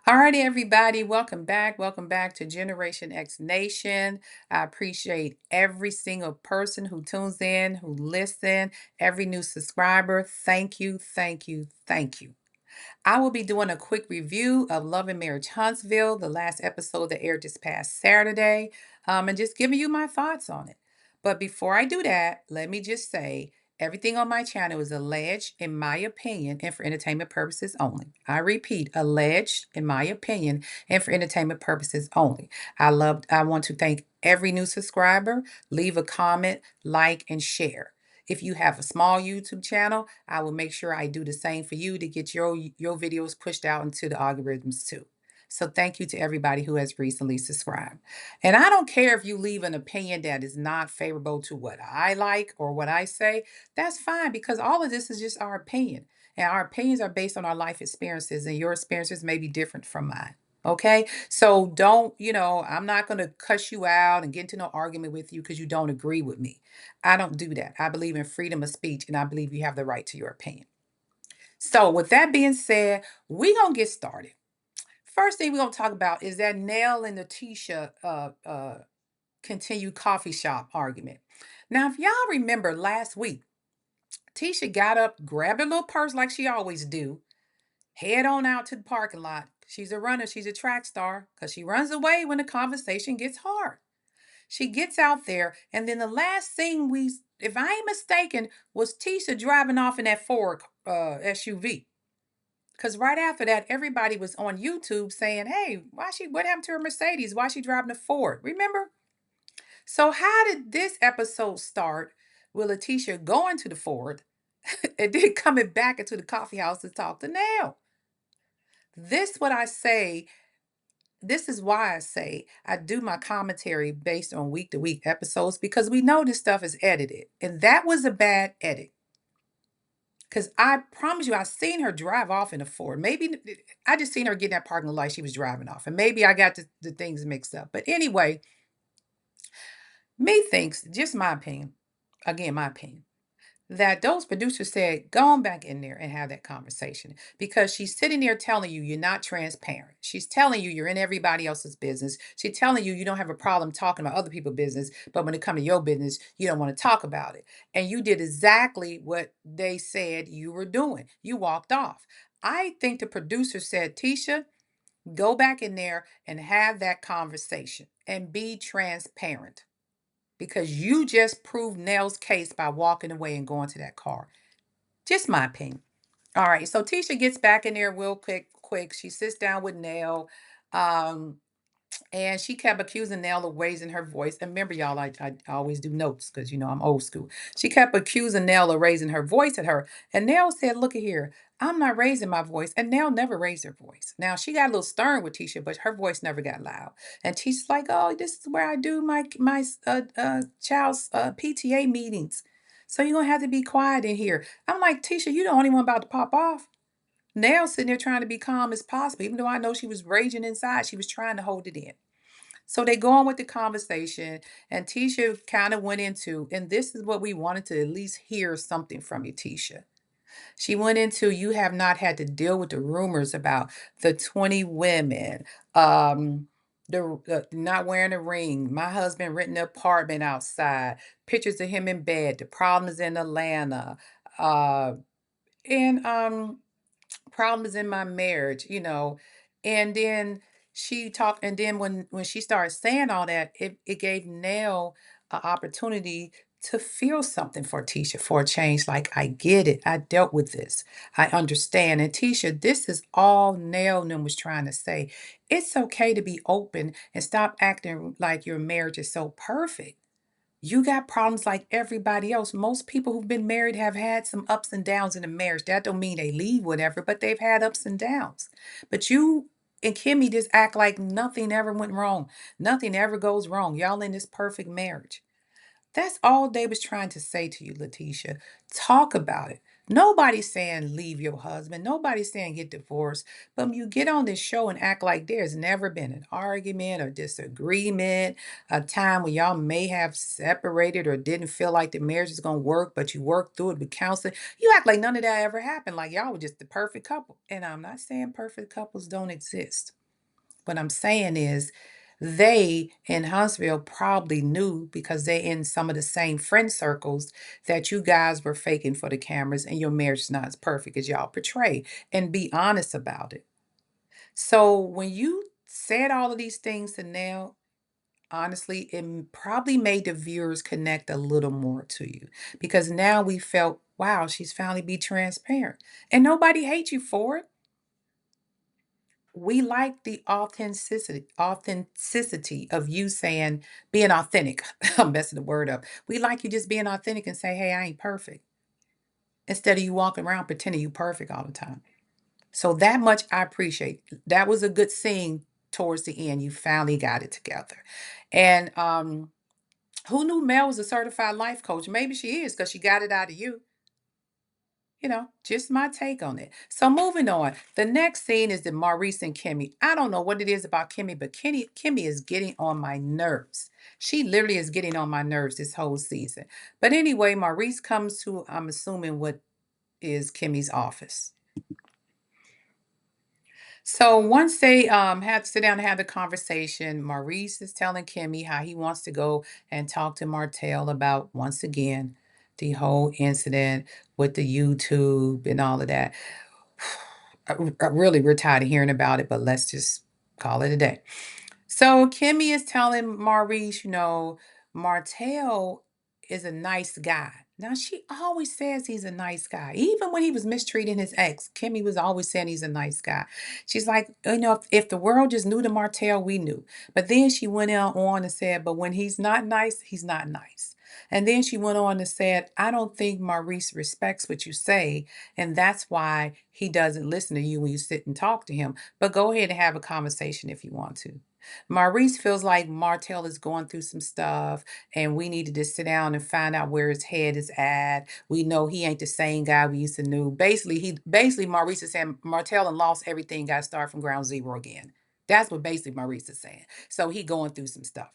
Alrighty, everybody, welcome back. Welcome back to Generation X Nation. I appreciate every single person who tunes in, who listen, every new subscriber. Thank you, thank you, thank you. I will be doing a quick review of Love and Marriage Huntsville, the last episode that aired this past Saturday, and just giving you my thoughts on it. But before I do that, let me just say everything on my channel is alleged, in my opinion, and for entertainment purposes only. I repeat, alleged, in my opinion, and for entertainment purposes only. I want to thank every new subscriber. Leave a comment, like, and share. If you have a small YouTube channel, I will make sure I do the same for you to get your videos pushed out into the algorithms too. So thank you to everybody who has recently subscribed. And I don't care if you leave an opinion that is not favorable to what I like or what I say. That's fine because all of this is just our opinion. And our opinions are based on our life experiences, and your experiences may be different from mine. Okay. So don't, I'm not going to cuss you out and get into no argument with you because you don't agree with me. I don't do that. I believe in freedom of speech and I believe you have the right to your opinion. So, with that being said, we're going to get started. First thing we're going to talk about is that Nell and Letitia continued coffee shop argument. Now, if y'all remember last week, Tisha got up, grabbed her little purse like she always do, head on out to the parking lot. She's a runner, she's a track star because she runs away when the conversation gets hard. She gets out there, and then the last thing if I ain't mistaken, was Tisha driving off in that Ford SUV. Because right after that, everybody was on YouTube saying, "Hey, what happened to her Mercedes? Why she driving a Ford?" Remember? So how did this episode start with Letitia going to the Ford and then coming back into the coffee house to talk to Nell? This what I say This is why I say I do my commentary based on week to week episodes because we know this stuff is edited. And that was a bad edit. Because I promise you, I seen her drive off in a Ford. Maybe I just seen her get in that parking lot like she was driving off. And maybe I got the things mixed up. But anyway, me thinks, just my opinion, again, my opinion, that those producers said, go on back in there and have that conversation because she's sitting there telling you you're not transparent. She's telling you you're in everybody else's business. She's telling you you don't have a problem talking about other people's business, but when it comes to your business, you don't want to talk about it. And you did exactly what they said you were doing. You walked off. I think the producer said, Tisha, go back in there and have that conversation and be transparent because you just proved Nell's case by walking away and going to that car. Just my opinion. All right. So Tisha gets back in there real quick. She sits down with Nell. Um, and she kept accusing Nell of raising her voice. And remember, y'all, I always do notes because, I'm old school. She kept accusing Nell of raising her voice at her. And Nell said, look at here, I'm not raising my voice. And Nell never raised her voice. Now, she got a little stern with Tisha, but her voice never got loud. And Tisha's like, oh, this is where I do my child's PTA meetings. So you're going to have to be quiet in here. I'm like, Tisha, you the only one about to pop off. Nell sitting there trying to be calm as possible. Even though I know she was raging inside, she was trying to hold it in. So they go on with the conversation, and Tisha kind of went into, and this is what we wanted to at least hear something from you, Tisha. She went into, you have not had to deal with the rumors about the 20 women, the not wearing a ring, my husband renting an apartment outside, pictures of him in bed, the problems in Atlanta, and problems in my marriage, and then she talked, and then when she started saying all that, it gave Nell an opportunity to feel something for Tisha for a change. Like, I get it, I dealt with this, I understand. And Tisha, this is all Nell was trying to say. It's okay to be open and stop acting like your marriage is so perfect. You got problems like everybody else. Most people who've been married have had some ups and downs in a marriage. That don't mean they leave whatever, but they've had ups and downs. But you and Kimmy just act like nothing ever went wrong. Nothing ever goes wrong. Y'all in this perfect marriage. That's all they was trying to say to you, Letitia. Talk about it. Nobody's saying leave your husband. Nobody's saying get divorced. But when you get on this show and act like there's never been an argument or disagreement, a time where y'all may have separated or didn't feel like the marriage is going to work, but you worked through it with counseling, you act like none of that ever happened. Like y'all were just the perfect couple. And I'm not saying perfect couples don't exist. What I'm saying is they in Huntsville probably knew because they're in some of the same friend circles that you guys were faking for the cameras and your marriage is not as perfect as y'all portray. And be honest about it. So when you said all of these things to now, honestly, probably made the viewers connect a little more to you because now we felt, wow, she's finally be transparent. And nobody hates you for it. We like the authenticity of you saying being authentic. I'm messing the word up. We like you just being authentic and say, hey, I ain't perfect. Instead of you walking around pretending you perfect all the time. So that much I appreciate. That was a good scene towards the end. You finally got it together. And who knew Mel was a certified life coach? Maybe she is because she got it out of you. Just my take on it. So moving on. The next scene is the Maurice and Kimmy. I don't know what it is about Kimmy, but Kimmy is getting on my nerves. She literally is getting on my nerves this whole season. But anyway, Maurice comes to, I'm assuming, what is Kimmy's office. So once they have to sit down and have the conversation, Maurice is telling Kimmy how he wants to go and talk to Martell about, once again, the whole incident with the YouTube and all of that. Really, we're tired of hearing about it, but let's just call it a day. So Kimmy is telling Maurice, Martell is a nice guy. Now she always says he's a nice guy. Even when he was mistreating his ex, Kimmy was always saying he's a nice guy. She's like, if the world just knew the Martell, we knew. But then she went on and said, but when he's not nice, he's not nice. And then she went on and said, I don't think Maurice respects what you say, and that's why he doesn't listen to you when you sit and talk to him. But go ahead and have a conversation if you want to. Maurice feels like Martell is going through some stuff, and we need to just sit down and find out where his head is at. We know he ain't the same guy we used to know. Basically Maurice is saying Martell and lost everything, got to start from ground zero again. That's what basically Maurice is saying. So he going through some stuff.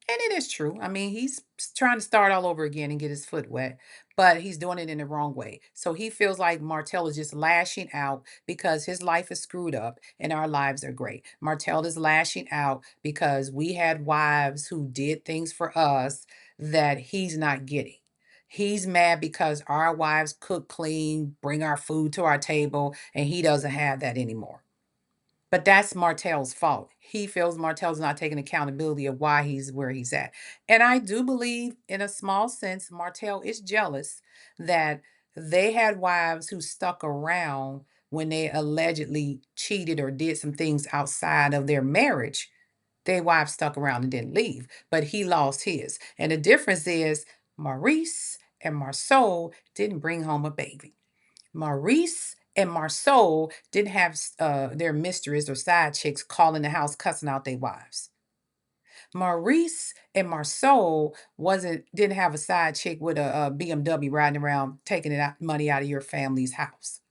And it is true. I mean, he's trying to start all over again and get his foot wet, but he's doing it in the wrong way. So he feels like Martell is just lashing out because his life is screwed up and our lives are great. Martell is lashing out because we had wives who did things for us that he's not getting. He's mad because our wives cook clean, bring our food to our table, and he doesn't have that anymore. But that's Martell's fault. He feels Martell's not taking accountability of why he's where he's at. And I do believe, in a small sense, Martell is jealous that they had wives who stuck around when they allegedly cheated or did some things outside of their marriage. Their wives stuck around and didn't leave, but he lost his. And the difference is Maurice and Marceau didn't bring home a baby. Maurice and Marceau didn't have their mistress or side chicks calling the house cussing out their wives. Maurice and Marceau didn't have a side chick with a BMW riding around taking money out of your family's house,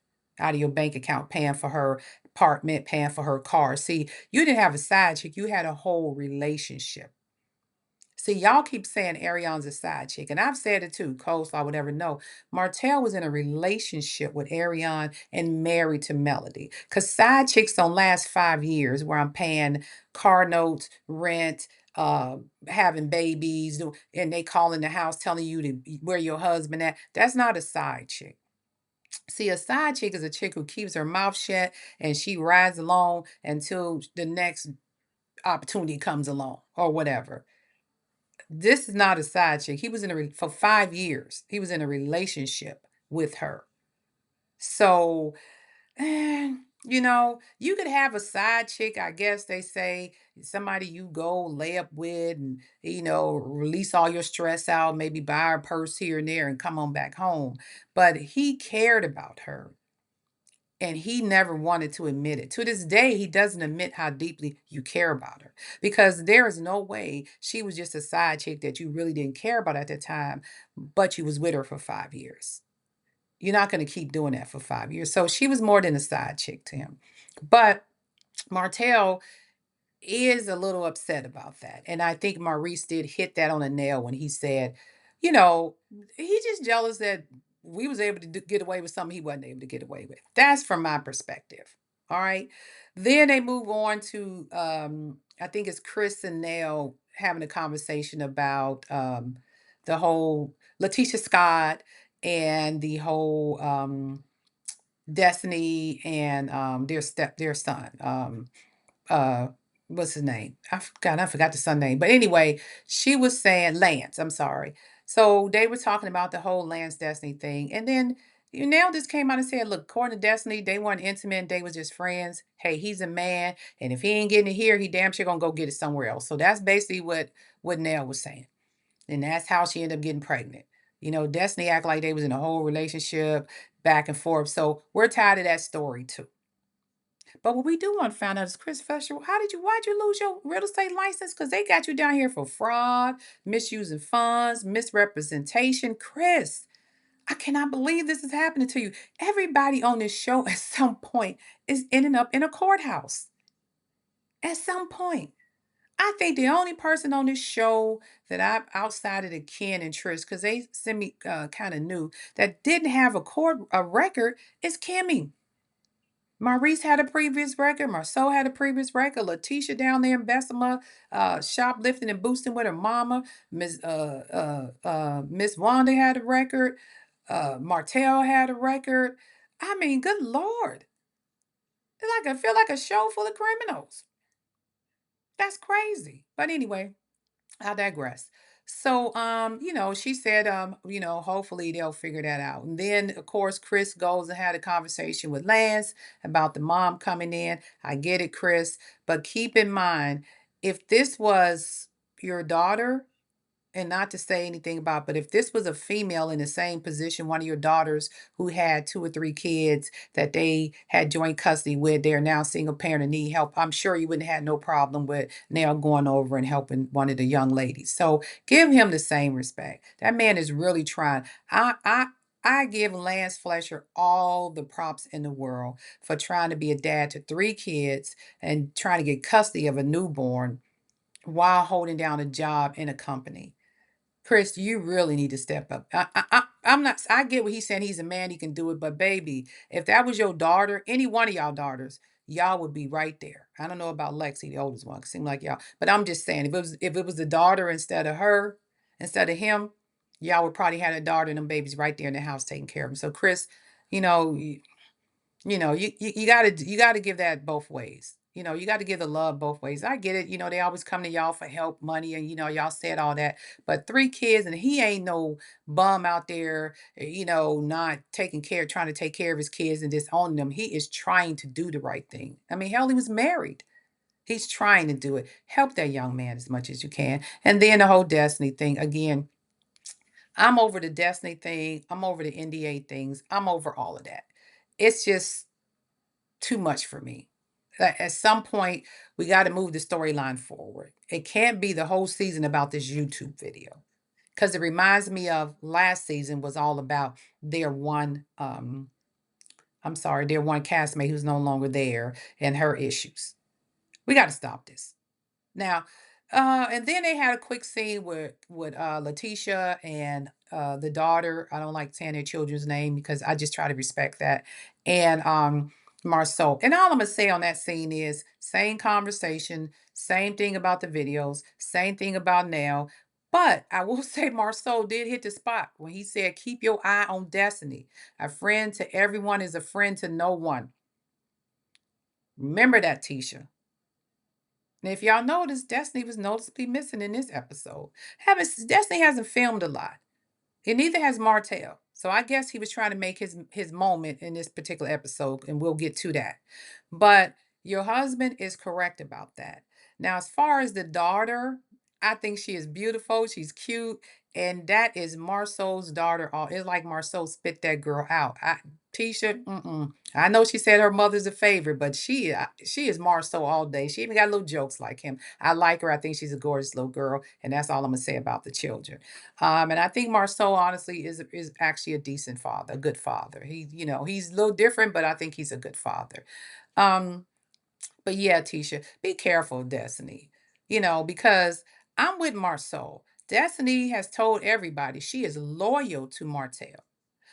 out of your bank account, paying for her apartment, paying for her car. See, you didn't have a side chick, you had a whole relationship. See, y'all keep saying Arion's a side chick, and I've said it too. Coleslaw, whatever. No, Martell was in a relationship with Arion and married to Melody. Cause side chicks don't last 5 years, where I'm paying car notes, rent, having babies, and they call in the house telling you to where your husband at. That's not a side chick. See, a side chick is a chick who keeps her mouth shut and she rides along until the next opportunity comes along or whatever. This is not a side chick. He was for 5 years. He was in a relationship with her. So, you could have a side chick, I guess they say, somebody you go lay up with and, release all your stress out, maybe buy her purse here and there and come on back home. But he cared about her. And he never wanted to admit it. To this day, he doesn't admit how deeply you care about her because there is no way she was just a side chick that you really didn't care about at the time, but you was with her for 5 years. You're not going to keep doing that for 5 years. So she was more than a side chick to him. But Martell is a little upset about that. And I think Maurice did hit that on a nail when he said, you know, he's just jealous that we was able to get away with something he wasn't able to get away with. That's from my perspective. All right. Then they move on to I think it's Chris and Nell having a conversation about the whole Letitia Scott and the whole Destiny and their son. Uh what's his name? I forgot the son name. But anyway, she was saying Lance, I'm sorry. So they were talking about the whole Lance Destiny thing. And then you now just came out and said, look, according to Destiny, they weren't intimate, they was just friends. Hey, he's a man, and if he ain't getting it here, he damn sure gonna go get it somewhere else. So that's basically what Nell was saying. And that's how she ended up getting pregnant. Destiny act like they was in a whole relationship back and forth. So we're tired of that story too. But what we do want to find out is, Chris Fisher, why'd you lose your real estate license? Because they got you down here for fraud, misusing funds, misrepresentation. Chris, I cannot believe this is happening to you. Everybody on this show at some point is ending up in a courthouse. At some point. I think the only person on this show that I've outside of the Ken and Trish, because they semi kind of new, that didn't have a record is Kimmy. Maurice had a previous record. Marceau had a previous record. Letitia down there in Bessemer, shoplifting and boosting with her mama. Miss Wanda had a record. Martell had a record. I mean, good Lord. I feel like a show full of criminals. That's crazy. But anyway, I digress. So, she said, hopefully they'll figure that out. And then, of course, Chris goes and had a conversation with Lance about the mom coming in. I get it, Chris, but keep in mind, if this was your daughter, and not to say anything about, but if this was a female in the same position, one of your daughters who had two or three kids that they had joint custody with, they're now single parent and need help, I'm sure you wouldn't have no problem with now going over and helping one of the young ladies. So give him the same respect. That man is really trying. I give Lance Fletcher all the props in the world for trying to be a dad to three kids and trying to get custody of a newborn while holding down a job in a company. Chris, you really need to step up. I'm not. I get what he's saying. He's a man. He can do it. But baby, if that was your daughter, any one of y'all daughters, y'all would be right there. I don't know about Lexi, the oldest one. It seemed like y'all. But I'm just saying, if it was the daughter instead of her, instead of him, y'all would probably have a daughter and them babies right there in the house taking care of them. So Chris, you know, you gotta give that both ways. You got to give the love both ways. I get it. They always come to y'all for help, money, and y'all said all that. But three kids, and he ain't no bum out there, not taking care, trying to take care of his kids and disowning them. He is trying to do the right thing. I mean, hell, he was married. He's trying to do it. Help that young man as much as you can. And then the whole Destiny thing again. I'm over the Destiny thing. I'm over the NDA things. I'm over all of that. It's just too much for me. At some point, we got to move the storyline forward. It can't be the whole season about this YouTube video because it reminds me of last season was all about their one. I'm sorry, their one castmate who's no longer there and her issues. We got to stop this. Now, and then they had a quick scene with Letitia and the daughter. I don't like saying their children's name because I just try to respect that. And Marceau. And all I'm gonna say on that scene is same conversation, same thing about the videos, same thing about now. But I will say Marceau did hit the spot when he said, "Keep your eye on Destiny. A friend to everyone is a friend to no one." Remember that, Tisha. Now, if y'all notice, Destiny was noticeably missing in this episode. Destiny hasn't filmed a lot, and neither has Martell. So I guess he was trying to make his moment in this particular episode, and we'll get to that. But your husband is correct about that. Now, as far as the daughter, I think she is beautiful. She's cute, And that is Marceau's daughter. It's like Marceau spit that girl out. Tisha, I know she said her mother's a favorite, but she is Marceau all day. She even got little jokes like him. I like her. I think she's a gorgeous little girl, and that's all I'm gonna say about the children. And I think Marceau honestly is actually a decent father, a good father. He's a little different, but I think he's a good father. Um, but yeah, Tisha, be careful, Destiny. Because I'm with Marceau. Destiny has told everybody she is loyal to Martell.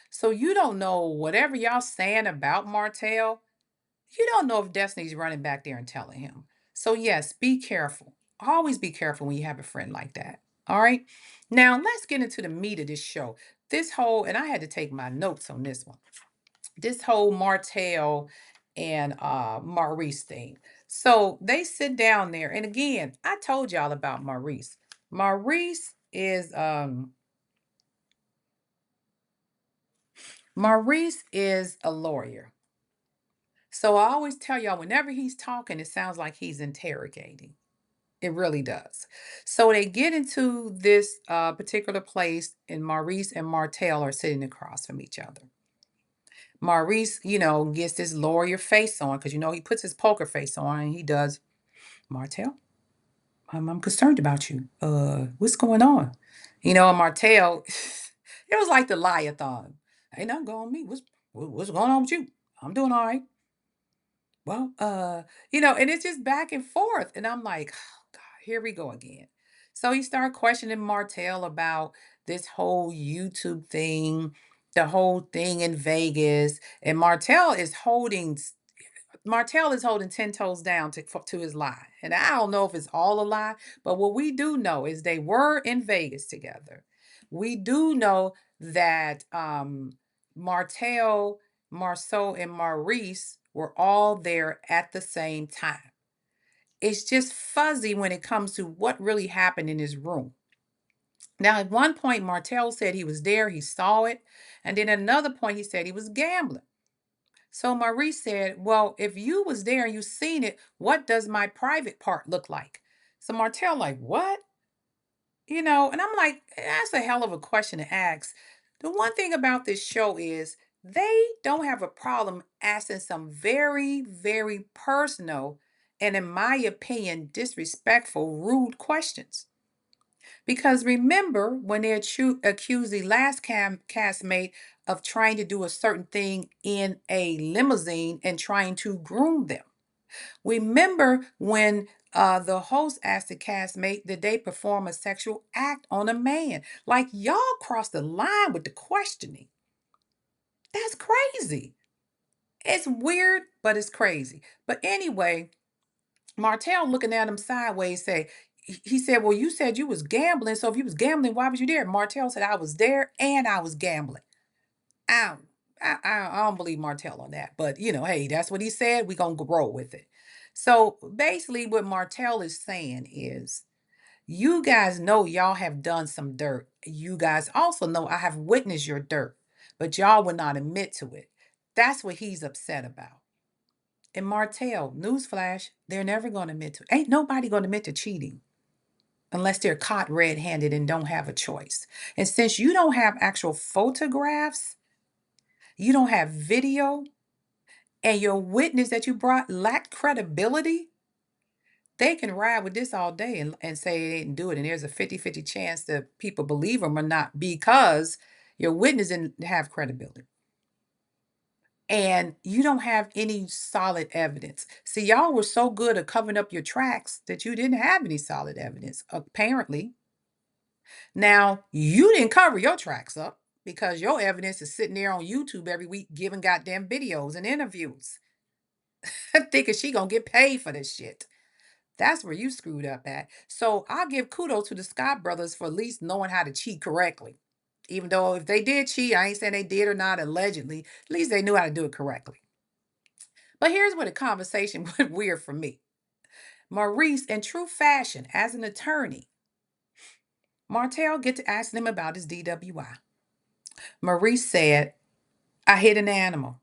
So you don't know whatever y'all saying about Martell. You don't know if Destiny's running back there and telling him. So yes, be careful. Always be careful when you have a friend like that. All right. Now let's get into the meat of this show. And I had to take my notes on this one, this whole Martell and Maurice thing. So they sit down there, and again, I told y'all about Maurice. Maurice is a lawyer. So I always tell y'all whenever he's talking, it sounds like he's interrogating. It really does. So they get into this particular place, and Maurice and Martell are sitting across from each other. Maurice, gets this lawyer face on because he puts his poker face on and he does, Martell, I'm concerned about you. What's going on? And Martell, it was like the liathon. Ain't nothing going on with me. What's going on with you? I'm doing all right. Well, and it's just back and forth. And I'm like, oh God, here we go again. So he started questioning Martell about this whole YouTube thing, the whole thing in Vegas. And Martell is holding 10 toes down to his lie. And I don't know if it's all a lie, but what we do know is they were in Vegas together. We do know that Martell, Marceau, and Maurice were all there at the same time. It's just fuzzy when it comes to what really happened in his room. Now, at one point, Martell said he was there, he saw it. And then at another point, he said he was gambling. So Maurice said, well, if you was there and you seen it, what does my private part look like? So Martell like, what? And I'm like, that's a hell of a question to ask. The one thing about this show is they don't have a problem asking some very, very personal and, in my opinion, disrespectful, rude questions. Because remember when they accused the last castmate of trying to do a certain thing in a limousine and trying to groom them. Remember when the host asked the castmate did they perform a sexual act on a man? Like y'all crossed the line with the questioning. That's crazy. It's weird, but it's crazy. But anyway, Martell looking at him sideways he said, well, you said you was gambling. So if you was gambling, why was you there? Martell said, I was there and I was gambling. I don't, I don't believe Martell on that. But, hey, that's what he said. We're going to roll with it. So basically what Martell is saying is, you guys know y'all have done some dirt. You guys also know I have witnessed your dirt, but y'all will not admit to it. That's what he's upset about. And Martell, newsflash, they're never going to admit to it. Ain't nobody going to admit to cheating unless they're caught red-handed and don't have a choice. And since you don't have actual photographs, you don't have video, and your witness that you brought lacked credibility, they can ride with this all day and say they didn't do it. And there's a 50-50 chance that people believe them or not because your witness didn't have credibility. And you don't have any solid evidence. See, y'all were so good at covering up your tracks that you didn't have any solid evidence, apparently. Now, you didn't cover your tracks up because your evidence is sitting there on YouTube every week giving goddamn videos and interviews. Thinking she gonna get paid for this shit. That's where you screwed up at. So I'll give kudos to the Scott brothers for at least knowing how to cheat correctly. Even though if they did cheat, I ain't saying they did or not, allegedly, at least they knew how to do it correctly. But here's where the conversation went weird for me. Maurice, in true fashion, as an attorney, Martell get to asking him about his DWI. Maurice said, I hit an animal.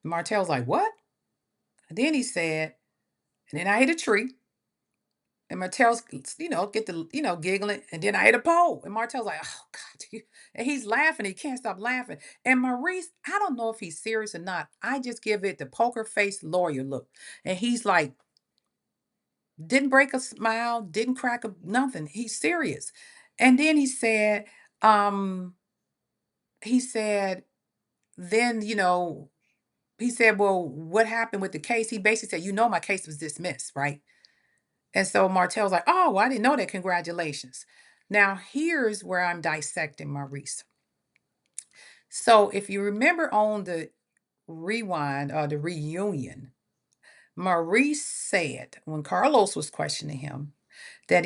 Martell's like, what? And then he said, and then I hit a tree. And Martell's, get the, giggling. And then I hit a pole. And Martell's like, oh, God. And he's laughing. He can't stop laughing. And Maurice, I don't know if he's serious or not. I just give it the poker face lawyer look. And he's like, didn't break a smile, didn't crack a nothing. He's serious. And then um, he said, then, he said, well, what happened with the case? He basically said, my case was dismissed, right? And so Martell's like, oh, well, I didn't know that. Congratulations. Now, here's where I'm dissecting Maurice. So if you remember on the rewind or the reunion, Maurice said when Carlos was questioning him that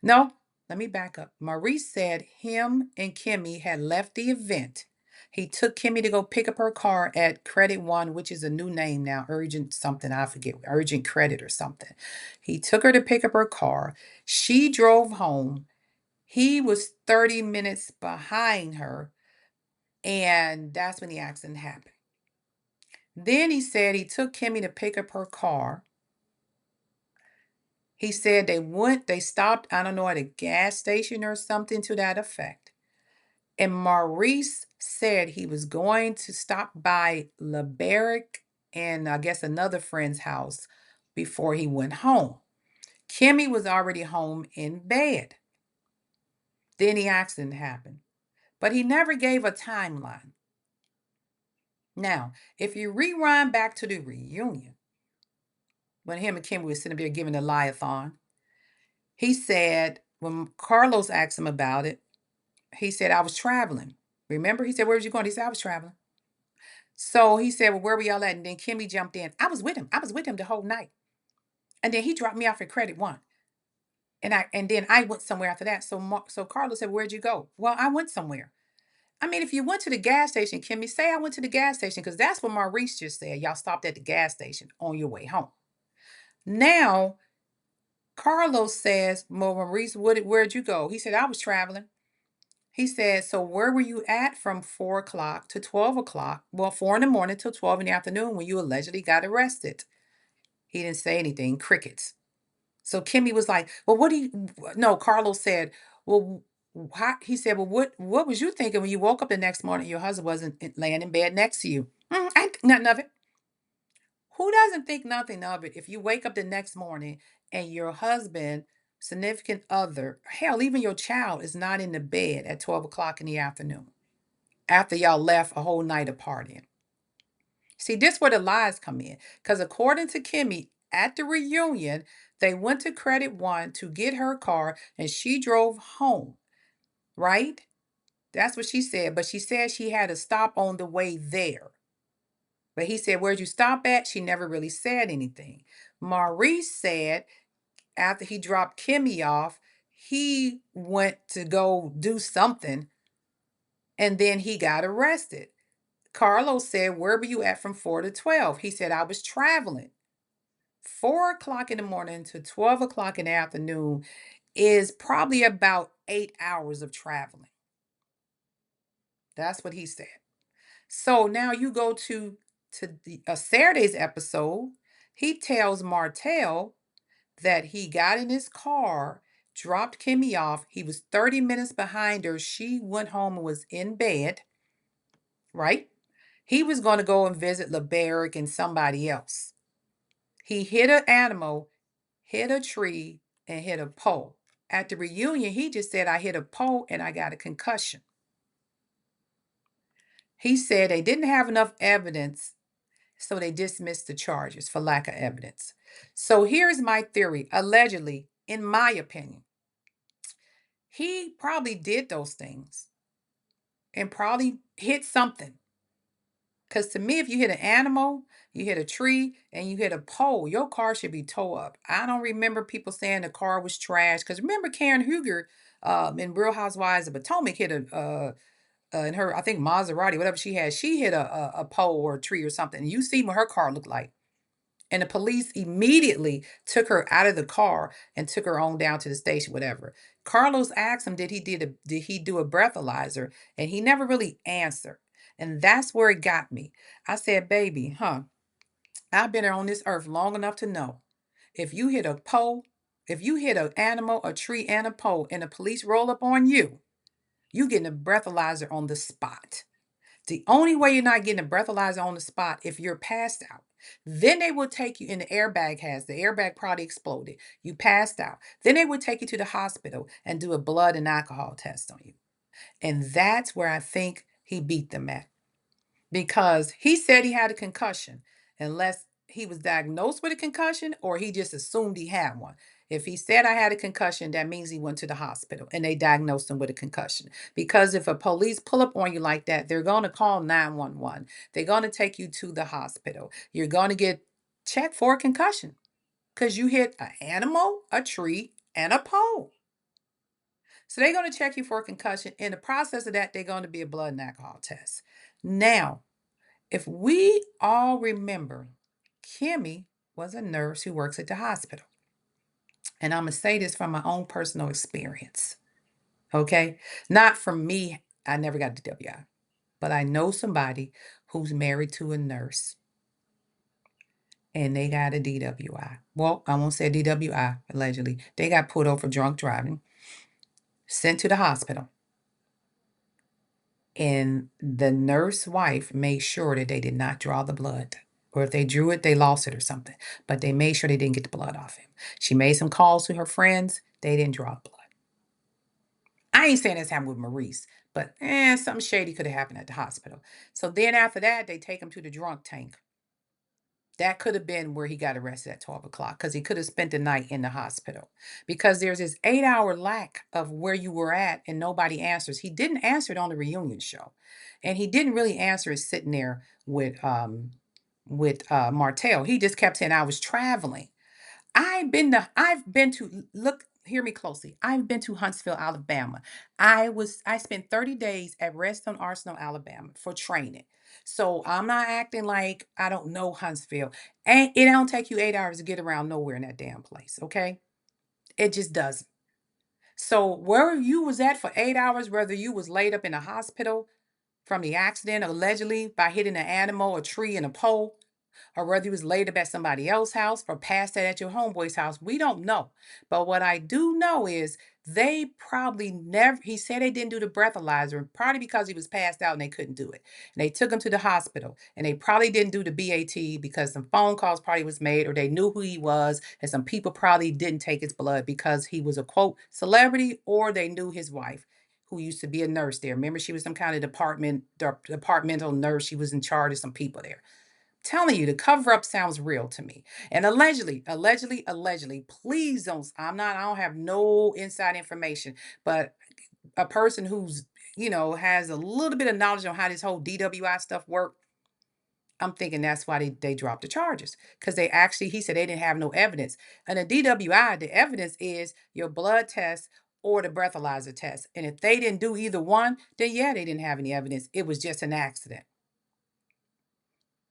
no, let me back up. Maurice said him and Kimmy had left the event. He took Kimmy to go pick up her car at Credit One, which is a new name now, Urgent something, I forget, Urgent Credit or something. He took her to pick up her car. She drove home. He was 30 minutes behind her, and that's when the accident happened. Then he said he took Kimmy to pick up her car. He said they stopped, I don't know, at a gas station or something to that effect. And Maurice said he was going to stop by LeBeric and I guess another friend's house before he went home. Kimmy was already home in bed. Then the accident happened. But he never gave a timeline. Now, if you rewind back to the reunion, when him and Kimmy were sitting there giving a lie-a-thon, he said, when Carlos asked him about it, he said, I was traveling. Remember? He said, where was you going? He said, I was traveling. So he said, well, where were y'all at? And then Kimmy jumped in. I was with him. I was with him the whole night. And then he dropped me off at Credit One. And then I went somewhere after that. So Carlos said, where'd you go? Well, I went somewhere. I mean, if you went to the gas station, Kimmy, say I went to the gas station, because that's what Maurice just said. Y'all stopped at the gas station on your way home. Now, Carlos says, well, Maurice, where'd you go? He said, I was traveling. He said, so where were you at from 4 o'clock to 12 o'clock? Well, 4 in the morning till 12 in the afternoon when you allegedly got arrested. He didn't say anything, crickets. So Kimmy was like, well, no, Carlos said, well, he said, well, what was you thinking when you woke up the next morning and your husband wasn't laying in bed next to you? I ain't think nothing of it. Who doesn't think nothing of it if you wake up the next morning and your husband, significant other, hell, even your child is not in the bed at 12 o'clock in the afternoon after y'all left a whole night of partying? See, this where the lies come in. Because according to Kimmy, at the reunion, they went to Credit One to get her car and she drove home, right? That's what she said. But she said she had to stop on the way there. But he said, where'd you stop at? She never really said anything. Maurice said after he dropped Kimmy off, he went to go do something and then he got arrested. Carlos said, where were you at from 4 to 12? He said, I was traveling. 4 o'clock in the morning to 12 o'clock in the afternoon is probably about 8 hours of traveling. That's what he said. So now you go to Saturday's episode. He tells Martell that he got in his car, dropped Kimmy off. He was 30 minutes behind her. She went home and was in bed, right? He was going to go and visit LeBeric and somebody else. He hit an animal, hit a tree, and hit a pole. At the reunion, he just said, I hit a pole and I got a concussion. He said they didn't have enough evidence, so they dismissed the charges for lack of evidence. So here's my theory. Allegedly, in my opinion, he probably did those things and probably hit something. Because to me, if you hit an animal, you hit a tree, and you hit a pole, your car should be towed up. I don't remember people saying the car was trash. Because remember Karen Huger in Real Housewives of Potomac hit in her, I think, Maserati, whatever she had, she hit a pole or a tree or something. You see what her car looked like. And the police immediately took her out of the car and took her on down to the station, whatever. Carlos asked him, did he do a breathalyzer? And he never really answered. And that's where it got me. I said, baby, I've been on this earth long enough to know if you hit a pole If you hit an animal, a tree, and a pole, and the police roll up on you, you getting a breathalyzer on the spot. The only way you're not getting a breathalyzer on the spot if you're passed out. Then they will take you, and the airbag probably exploded. You passed out. Then they would take you to the hospital and do a blood and alcohol test on you. And that's where I think he beat them at, because he said he had a concussion unless he was diagnosed with a concussion or he just assumed he had one. If he said I had a concussion, that means he went to the hospital and they diagnosed him with a concussion. Because if a police pull up on you like that, they're going to call 911. They're going to take you to the hospital. You're going to get checked for a concussion because you hit an animal, a tree, and a pole. So they're going to check you for a concussion. In the process of that, they're going to be a blood and alcohol test. Now, if we all remember, Kimmy was a nurse who works at the hospital. And I'm going to say this from my own personal experience. Okay? Not from me. I never got DWI. But I know somebody who's married to a nurse and they got a DWI. Well, I won't say DWI, allegedly. They got pulled over for drunk driving, sent to the hospital. And the nurse wife made sure that they did not draw the blood. Or if they drew it, they lost it or something. But they made sure they didn't get the blood off him. She made some calls to her friends. They didn't draw blood. I ain't saying this happened with Maurice, but something shady could have happened at the hospital. So then after that, they take him to the drunk tank. That could have been where he got arrested at 12 o'clock, because he could have spent the night in the hospital. Because there's this 8 hour lack of where you were at and nobody answers. He didn't answer it on the reunion show. And he didn't really answer it sitting there with Martell. He just kept saying, I was traveling. I've been to look, hear me closely. I've been to Huntsville, Alabama. I spent 30 days at Redstone Arsenal, Alabama for training. So I'm not acting like I don't know Huntsville. And it don't take you 8 hours to get around nowhere in that damn place, okay? It just doesn't. So where you was at for 8 hours, whether you was laid up in a hospital from the accident allegedly by hitting an animal, a tree, and a pole, or whether he was laid up at somebody else's house or passed that at your homeboy's house. We don't know. But what I do know is they probably never, he said they didn't do the breathalyzer, probably because he was passed out and they couldn't do it. And they took him to the hospital and they probably didn't do the BAT because some phone calls probably was made, or they knew who he was, and some people probably didn't take his blood because he was a quote celebrity, or they knew his wife who used to be a nurse there. Remember, she was some kind of departmental nurse. She was in charge of some people there. Telling you, the cover up sounds real to me. And allegedly, please don't. I don't have no inside information, but a person who's, has a little bit of knowledge on how this whole DWI stuff work, I'm thinking that's why they dropped the charges. Because he said they didn't have no evidence. And a DWI, the evidence is your blood test or the breathalyzer test. And if they didn't do either one, then yeah, they didn't have any evidence. It was just an accident.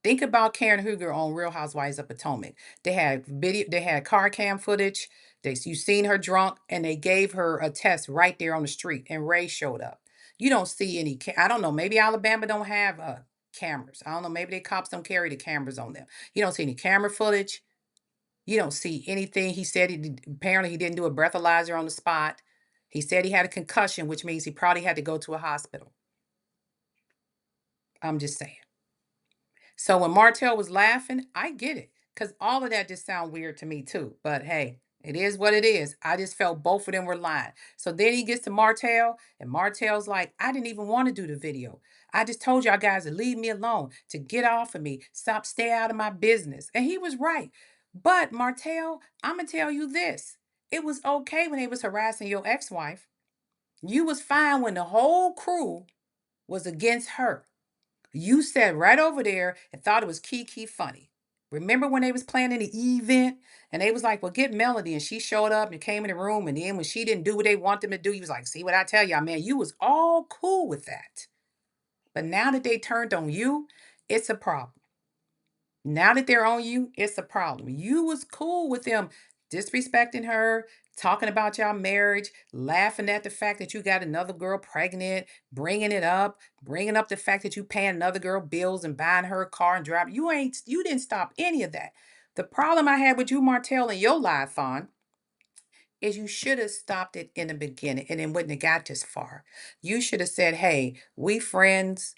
Think about Karen Huger on Real Housewives of Potomac. They had video, they had car cam footage. You seen her drunk, and they gave her a test right there on the street, and Ray showed up. You don't see any. I don't know. Maybe Alabama don't have cameras. I don't know. Maybe the cops don't carry the cameras on them. You don't see any camera footage. You don't see anything. He said apparently he didn't do a breathalyzer on the spot. He said he had a concussion, which means he probably had to go to a hospital. I'm just saying. So when Martell was laughing, I get it. Because all of that just sound weird to me too. But hey, it is what it is. I just felt both of them were lying. So then he gets to Martell, and Martell's like, I didn't even want to do the video. I just told y'all guys to leave me alone, to get off of me, stay out of my business. And he was right. But Martell, I'm gonna tell you this. It was okay when they was harassing your ex-wife. You was fine when the whole crew was against her. You sat right over there and thought it was key funny. Remember when they was planning the event and they was like, well, get Melody. And she showed up and came in the room. And then when she didn't do what they want them to do, he was like, see what I tell y'all, man, you was all cool with that. But now that they turned on you, it's a problem. Now that they're on you, it's a problem. You was cool with them disrespecting her, talking about y'all marriage, laughing at the fact that you got another girl pregnant, bringing up the fact that you paying another girl bills and buying her a car and driving. You didn't stop any of that. The problem I had with you, Martell, and your live on is you should have stopped it in the beginning and it wouldn't have got this far. You should have said, hey, we friends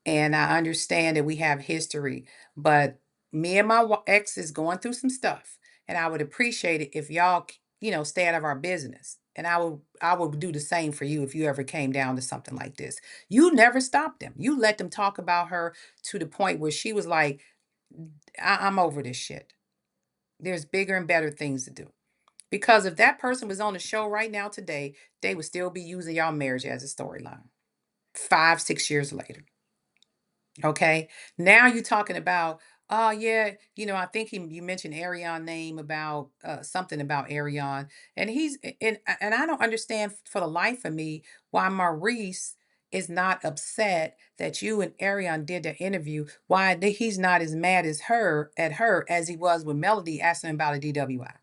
and I understand that we have history, but me and my ex is going through some stuff, and I would appreciate it if y'all, stay out of our business. And I will do the same for you if you ever came down to something like this. You never stopped them. You let them talk about her to the point where she was like, I'm over this shit. There's bigger and better things to do. Because if that person was on the show right now today, they would still be using y'all marriage as a storyline 5, 6 years later. Okay. Now you're talking about, oh yeah, I think you mentioned Arion name about something about Arion. And and I don't understand for the life of me why Maurice is not upset that you and Arion did the interview. Why he's not as mad as her at her as he was with Melody asking him about a DWI.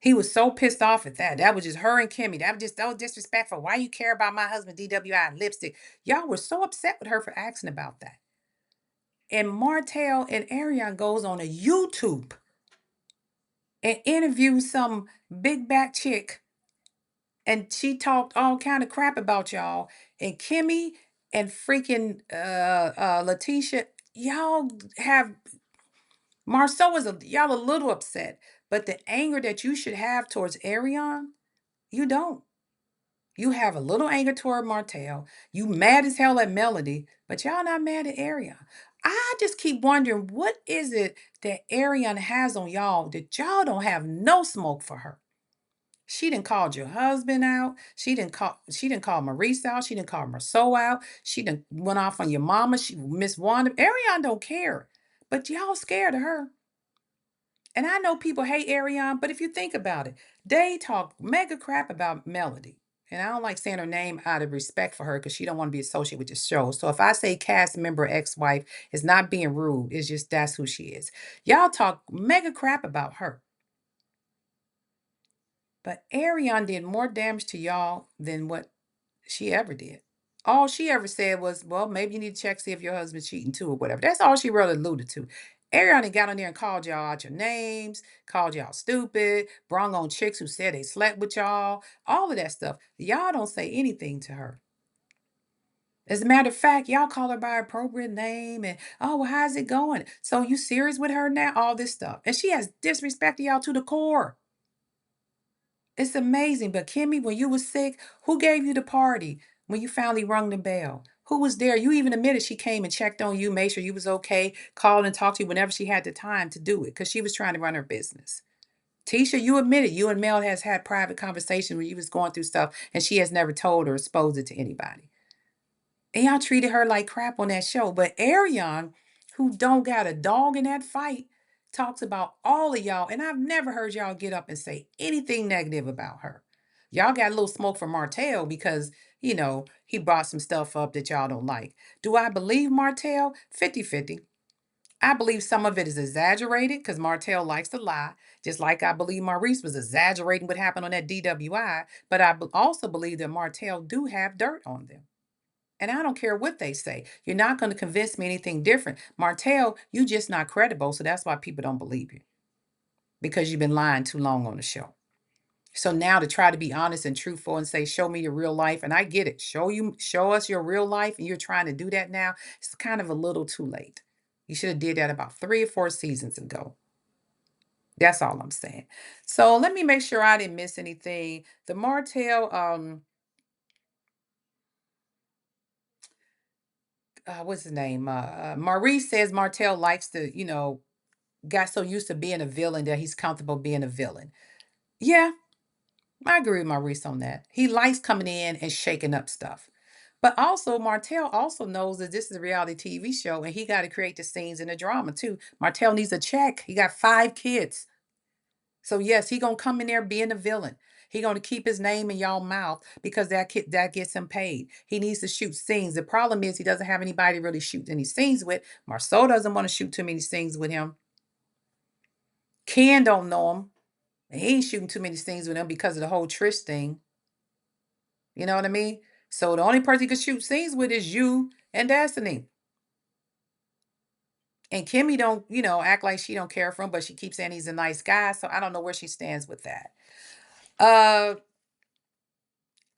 He was so pissed off at that. That was just her and Kimmy. That was just so disrespectful. Why you care about my husband DWI and lipstick? Y'all were so upset with her for asking about that. And Martell and Arion goes on a YouTube and interviews some big back chick, and she talked all kind of crap about y'all. And Kimmy and freaking Letitia, y'all have Marceau is y'all a little upset, but the anger that you should have towards Arion, you don't. You have a little anger toward Martell. You mad as hell at Melody, but y'all not mad at Arion. I just keep wondering what is it that Arion has on y'all that y'all don't have no smoke for her. She didn't called your husband out. She didn't call Maurice out. She didn't call Marceau out. She didn't went off on your mama. She Miss Wanda. Arion don't care. But y'all scared of her. And I know people hate Ariane, but if you think about it, they talk mega crap about Melody. And I don't like saying her name out of respect for her because she don't want to be associated with the show. So if I say cast member ex-wife, it's not being rude. It's just that's who she is. Y'all talk mega crap about her. But Ariane did more damage to y'all than what she ever did. All she ever said was, well, maybe you need to check, see if your husband's cheating too or whatever. That's all she really alluded to. Ariana got on there and called y'all out your names, called y'all stupid, brung on chicks who said they slept with y'all, all of that stuff. Y'all don't say anything to her. As a matter of fact, y'all call her by appropriate name and, oh, well, how's it going? So you serious with her now? All this stuff. And she has disrespected y'all to the core. It's amazing. But Kimmy, when you was sick, who gave you the party when you finally rung the bell? Who was there? You even admitted she came and checked on you, made sure you was okay, called and talked to you whenever she had the time to do it because she was trying to run her business. Tisha, you admitted you and Mel has had private conversations when you was going through stuff and she has never told or exposed it to anybody. And y'all treated her like crap on that show. But Arion, who don't got a dog in that fight, talks about all of y'all. And I've never heard y'all get up and say anything negative about her. Y'all got a little smoke from Martell because, he brought some stuff up that y'all don't like. Do I believe Martell? 50-50. I believe some of it is exaggerated because Martell likes to lie, just like I believe Maurice was exaggerating what happened on that DWI. But I also believe that Martell do have dirt on them. And I don't care what they say. You're not going to convince me anything different. Martell, you just not credible. So that's why people don't believe you because you've been lying too long on the show. So now to try to be honest and truthful and say, show me your real life. And I get it. Show us your real life. And you're trying to do that now. It's kind of a little too late. You should have did that about 3 or 4 seasons ago. That's all I'm saying. So let me make sure I didn't miss anything. The Martell, what's his name? Maurice says Martell likes to, got so used to being a villain that he's comfortable being a villain. Yeah, I agree with Maurice on that. He likes coming in and shaking up stuff. But also, Martell also knows that this is a reality TV show and he got to create the scenes and the drama too. Martell needs a check. He got 5 kids. So yes, he gonna come in there being a villain. He gonna keep his name in y'all mouth because that kid that gets him paid. He needs to shoot scenes. The problem is he doesn't have anybody to really shoot any scenes with. Marceau doesn't want to shoot too many scenes with him. Ken don't know him. And he ain't shooting too many scenes with him because of the whole Trish thing. You know what I mean? So the only person he could shoot scenes with is you and Destiny. And Kimmy don't, act like she don't care for him, but she keeps saying he's a nice guy. So I don't know where she stands with that. Uh,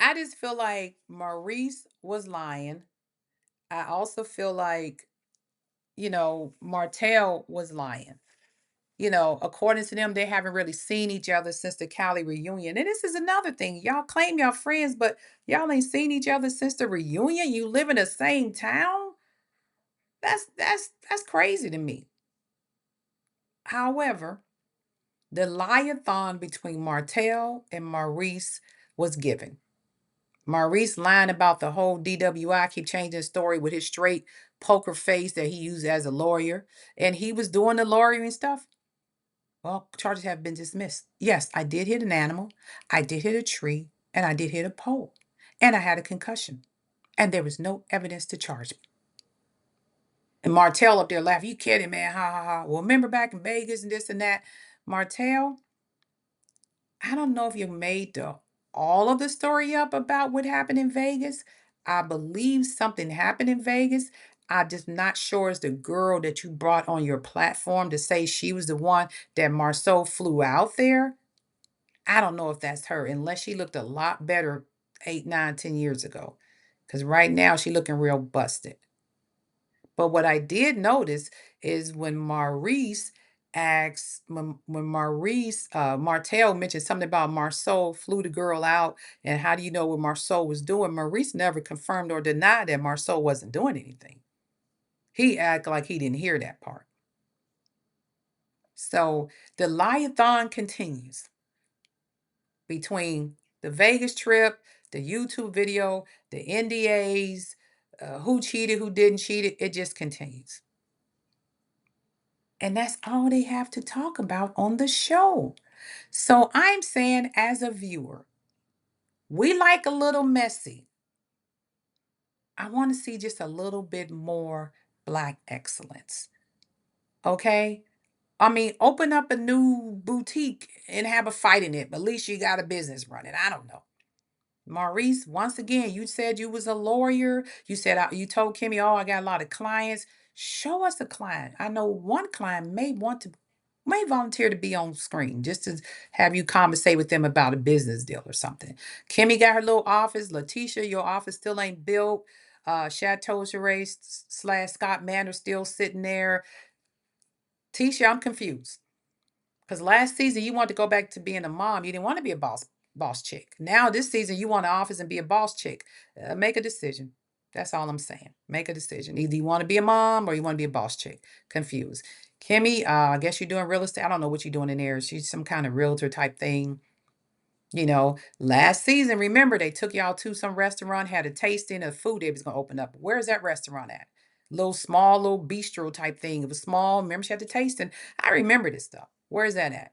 I just feel like Maurice was lying. I also feel like, Martell was lying. According to them, they haven't really seen each other since the Cali reunion. And this is another thing. Y'all claim y'all friends, but y'all ain't seen each other since the reunion. You live in the same town? That's crazy to me. However, the liathon between Martell and Maurice was given. Maurice lying about the whole DWI, keep changing his story with his straight poker face that he used as a lawyer. And he was doing the lawyering stuff. Well, charges have been dismissed. Yes, I did hit an animal, I did hit a tree, and I did hit a pole. And I had a concussion. And there was no evidence to charge me. And Martell up there laughing, you kidding, man? Ha ha ha. Well, remember back in Vegas and this and that. Martell, I don't know if you made all of the story up about what happened in Vegas. I believe something happened in Vegas. I'm just not sure it's the girl that you brought on your platform to say she was the one that Marceau flew out there. I don't know if that's her, unless she looked a lot better 8, 9, 10 years ago. Because right now she looking real busted. But what I did notice is when Maurice asked, when Maurice, Martell mentioned something about Marceau flew the girl out, and how do you know what Marceau was doing? Maurice never confirmed or denied that Marceau wasn't doing anything. He acted like he didn't hear that part. So the liathon continues between the Vegas trip, the YouTube video, the NDAs, who cheated, who didn't cheat. It just continues. And that's all they have to talk about on the show. So I'm saying, as a viewer, we like a little messy. I want to see just a little bit more Black excellence. Okay? I mean, open up a new boutique and have a fight in it. But at least you got a business running. I don't know. Maurice, once again, you said you was a lawyer. You said you told Kimmy, "Oh, I got a lot of clients." Show us a client. I know one client may volunteer to be on screen just to have you conversate with them about a business deal or something. Kimmy got her little office. Letitia, your office still ain't built. Chateau Charest / Scott Manor still sitting there. Tisha, I'm confused. Because last season you wanted to go back to being a mom. You didn't want to be a boss chick. Now this season you want an office and be a boss chick. Make a decision. That's all I'm saying. Make a decision. Either you want to be a mom or you want to be a boss chick. Confused. Kimmy, I guess you're doing real estate. I don't know what you're doing in there. She's some kind of realtor type thing. Last season, remember they took y'all to some restaurant, had a tasting of food they was gonna open up. Where's that restaurant at? Little small, little bistro type thing. It was small. Remember she had the tasting. I remember this stuff. Where's that at?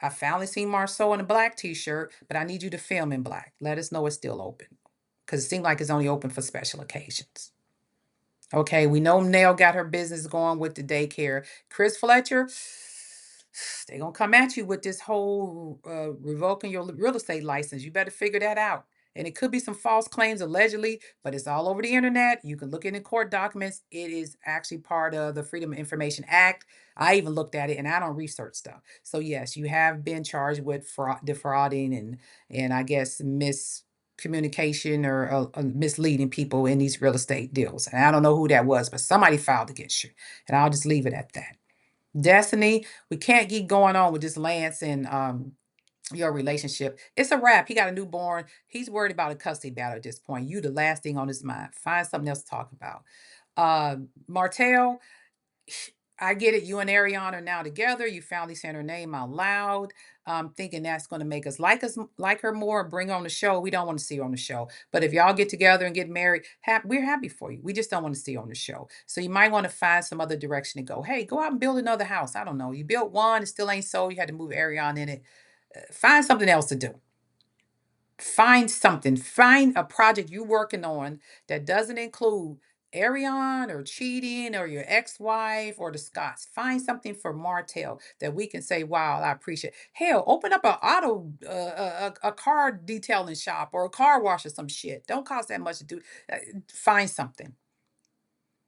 I finally seen Marceau in a black t-shirt, but I need you to film in black. Let us know it's still open. Because it seemed like it's only open for special occasions. Okay, we know Nell got her business going with the daycare. Chris Fletcher, they're going to come at you with this whole revoking your real estate license. You better figure that out. And it could be some false claims allegedly, but it's all over the internet. You can look in the court documents. It is actually part of the Freedom of Information Act. I even looked at it, and I don't research stuff. So yes, you have been charged with defrauding and I guess miscommunication or misleading people in these real estate deals. And I don't know who that was, but somebody filed against you. And I'll just leave it at that. Destiny, we can't keep going on with this Lance and your relationship. It's a wrap. He got a newborn. He's worried about a custody battle at this point. You the last thing on his mind. Find something else to talk about. Martell, I get it. You and Ariana are now together. You finally saying her name out loud. Thinking that's going to make us like her more, bring her on the show. We don't want to see her on the show. But if y'all get together and get married, we're happy for you. We just don't want to see her on the show. So you might want to find some other direction to go. Hey, go out and build another house. I don't know. You built one, it still ain't sold. You had to move Ariana in it. Find something else to do. Find something. Find a project you're working on that doesn't include Ariane or cheating or your ex-wife or the Scots. Find something for Martell that we can say, wow, I appreciate. Hell, open up a car detailing shop or a car wash or some shit. Don't cost that much to do. Find something.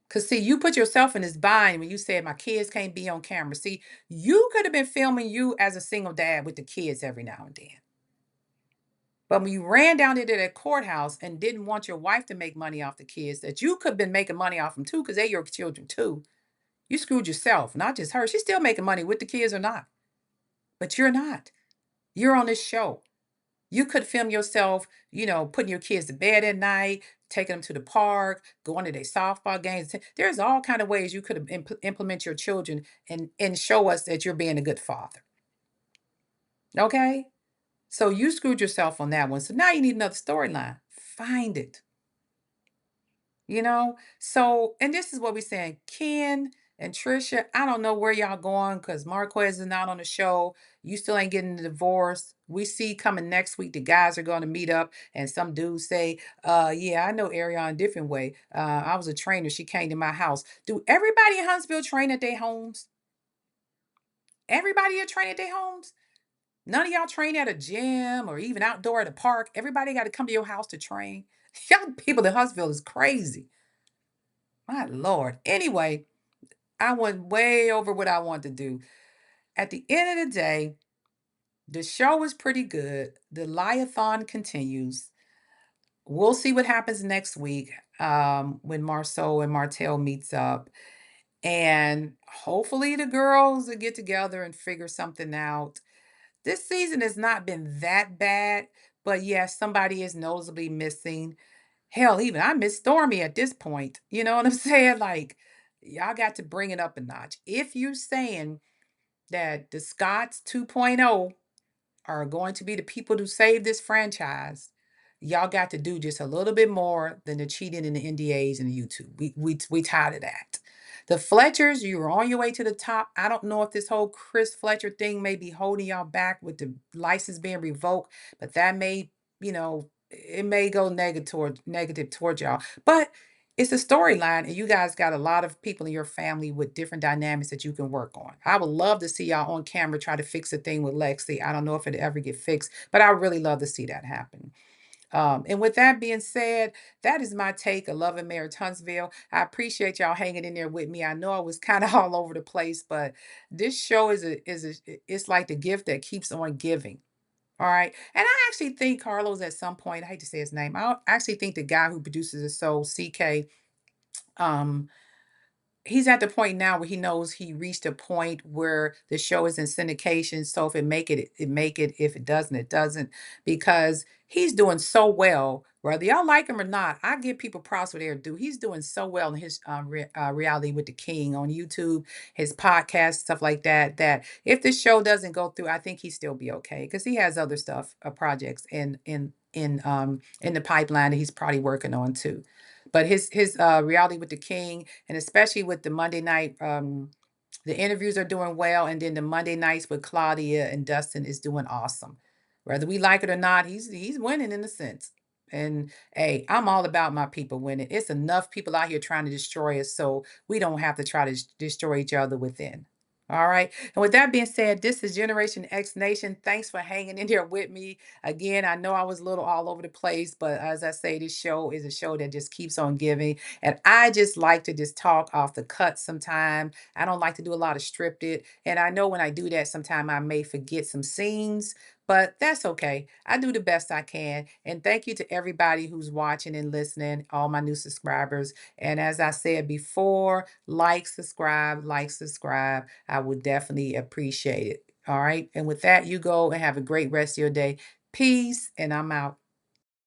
Cause see, you put yourself in this bind when you said my kids can't be on camera. See, you could have been filming you as a single dad with the kids every now and then. But when you ran down there to that courthouse and didn't want your wife to make money off the kids, that you could have been making money off them too, because they're your children too. You screwed yourself, not just her. She's still making money with the kids or not. But you're not. You're on this show. You could film yourself, putting your kids to bed at night, taking them to the park, going to their softball games. There's all kind of ways you could have implement your children and show us that you're being a good father. Okay? So you screwed yourself on that one. So now you need another storyline. Find it. So, and this is what we're saying. Ken and Trisha, I don't know where y'all going because Marquez is not on the show. You still ain't getting the divorce. We see coming next week the guys are going to meet up, and some dudes say, yeah, I know Ariana a different way. I was a trainer. She came to my house. Do everybody in Huntsville train at their homes? Everybody here train at their homes? None of y'all train at a gym or even outdoor at a park. Everybody got to come to your house to train. Y'all people in Huntsville is crazy. My Lord. Anyway, I went way over what I wanted to do. At the end of the day, the show is pretty good. The Liathon continues. We'll see what happens next week when Marceau and Martell meets up. And hopefully the girls will get together and figure something out. This season has not been that bad, but yes, somebody is noticeably missing. Hell, even I miss Stormy at this point. You know what I'm saying? Like, y'all got to bring it up a notch. If you're saying that the Scots 2.0 are going to be the people who save this franchise, y'all got to do just a little bit more than the cheating and the NDAs and the YouTube. We tired of that. The Fletchers, you were on your way to the top. I don't know if this whole Chris Fletcher thing may be holding y'all back with the license being revoked, but that may, it may go negative towards y'all. But it's a storyline, and you guys got a lot of people in your family with different dynamics that you can work on. I would love to see y'all on camera try to fix a thing with Lexi. I don't know if it ever get fixed, but I really love to see that happen. And with that being said, that is my take of Love and Marriage Huntsville. I appreciate y'all hanging in there with me. I know I was kind of all over the place, but this show it's like the gift that keeps on giving. All right. And I actually think Carlos at some point, I hate to say his name, I actually think the guy who produces the show, CK, um, he's at the point now where he knows he reached a point where the show is in syndication. So if it make it, it make it. If it doesn't, it doesn't. Because he's doing so well, whether y'all like him or not. I give people props for their due. He's doing so well in his reality with the King on YouTube, his podcast, stuff like that. That if the show doesn't go through, I think he still be okay because he has other stuff, projects in the pipeline that he's probably working on too. But his reality with the King, and especially with the Monday night, the interviews are doing well, and then the Monday nights with Claudia and Dustin is doing awesome. Whether we like it or not, he's winning in a sense. And hey, I'm all about my people winning. It's enough people out here trying to destroy us, so we don't have to try to destroy each other within. All right. And with that being said, this is Generation X Nation. Thanks for hanging in there with me. Again, I know I was a little all over the place, but as I say, this show is a show that just keeps on giving. And I just like to just talk off the cut sometime. I don't like to do a lot of scripted. And I know when I do that, sometime I may forget some scenes, but that's okay. I do the best I can. And thank you to everybody who's watching and listening, all my new subscribers. And as I said before, like, subscribe, like, subscribe. I would definitely appreciate it. All right. And with that, you go and have a great rest of your day. Peace, and I'm out.